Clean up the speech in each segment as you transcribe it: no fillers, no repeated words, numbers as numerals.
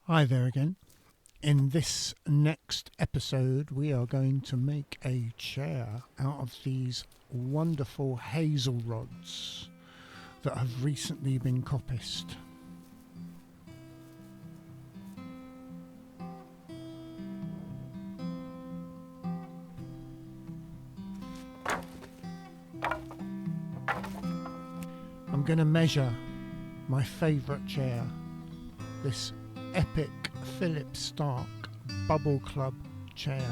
Hi there again. In this next episode, we are going to make a chair out of these wonderful hazel rods that have recently been coppiced. I'm going to measure my favourite chair, this epic Philip Stark Bubble Club chair.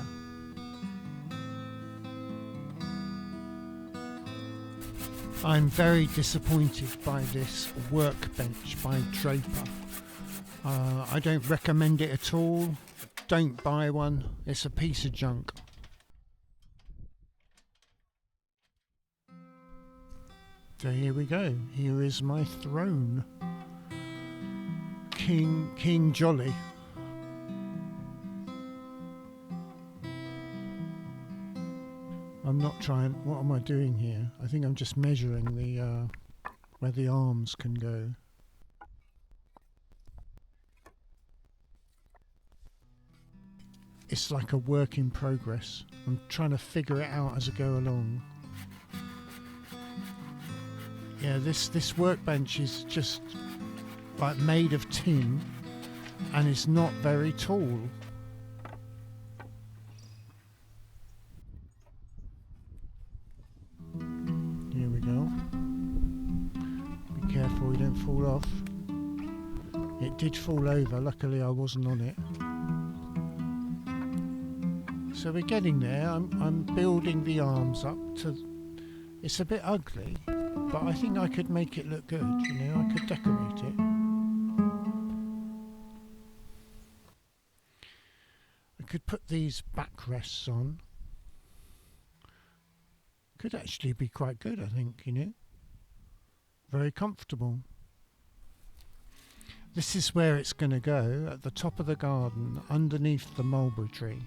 I'm very disappointed by this workbench by Draper. I don't recommend it at all. Don't buy one. It's a piece of junk. So here we go. Here is my throne. King Jolly. I'm not trying. What am I doing here? I think I'm just measuring the where the arms can go. It's like a work in progress. I'm trying to figure it out as I go along. Yeah, this workbench is just like made of tin and it's not very tall. Here we go. Be careful you don't fall off. It did fall over, luckily I wasn't on it. So we're getting there. I'm building the arms up to. It's a bit ugly, but I think I could make it look good, I could decorate it. I could put these backrests on. Could actually be quite good, I think, Very comfortable. This is where it's going to go, at the top of the garden, underneath the mulberry tree.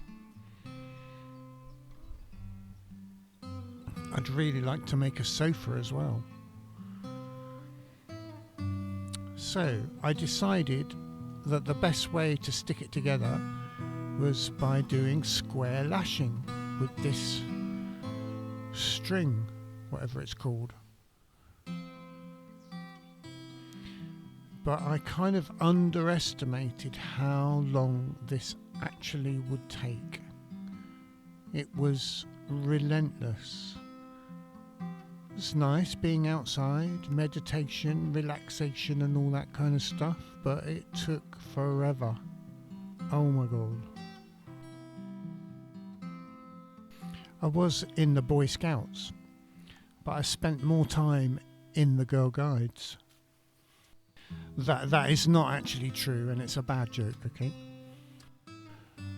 I'd really like to make a sofa as well. So I decided that the best way to stick it together was by doing square lashing with this string, whatever it's called. But I kind of underestimated how long this actually would take. It was relentless. It's nice being outside, meditation, relaxation and all that kind of stuff, but it took forever. Oh my god. I was in the Boy Scouts, but I spent more time in the Girl Guides. That is not actually true, and it's a bad joke, okay?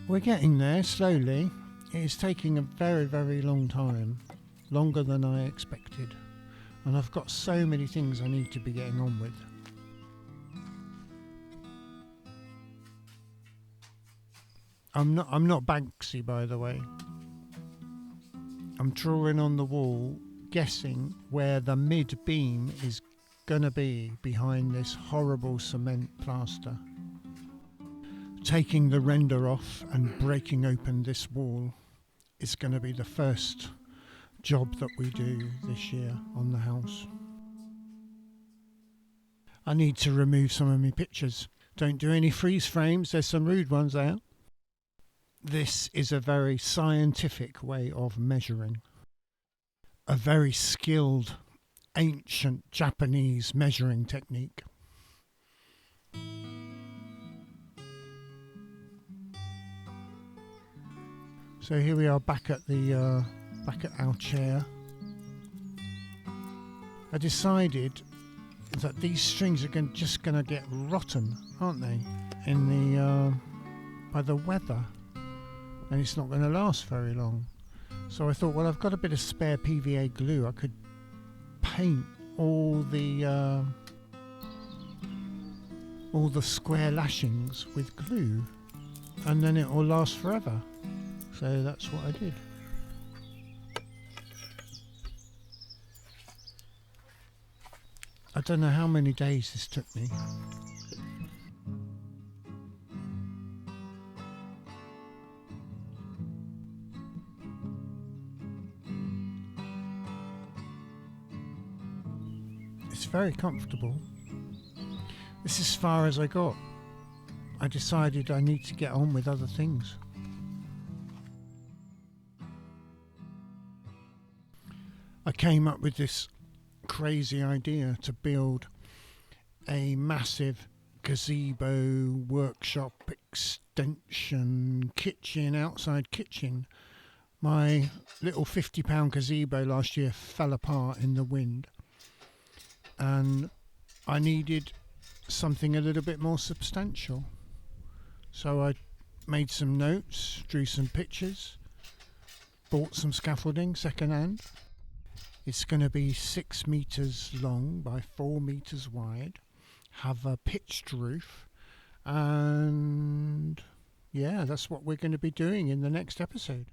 We're getting there slowly. It is taking a very, very long time. Longer than I expected, and I've got so many things I need to be getting on with. I'm not Banksy, by the way. I'm drawing on the wall, guessing where the mid beam is gonna be behind this horrible cement plaster. Taking the render off and breaking open this wall is gonna be the first job that we do this year on the house. I need to remove some of my pictures. Don't do any freeze frames, there's some rude ones there. This is a very scientific way of measuring. A very skilled, ancient Japanese measuring technique. So here we are back at our chair. I decided that these strings are just going to get rotten, aren't they? By the weather, and it's not going to last very long. So I thought, well, I've got a bit of spare PVA glue. I could paint all the square lashings with glue, and then it will last forever. So that's what I did. I don't know how many days this took me. It's very comfortable. This is as far as I got. I decided I need to get on with other things. I came up with this crazy idea to build a massive gazebo, workshop, extension, kitchen, outside kitchen. My little £50 gazebo last year fell apart in the wind, and I needed something a little bit more substantial. So I made some notes, drew some pictures, bought some scaffolding second hand. It's going to be 6 meters long by 4 meters wide, have a pitched roof, and yeah, that's what we're going to be doing in the next episode.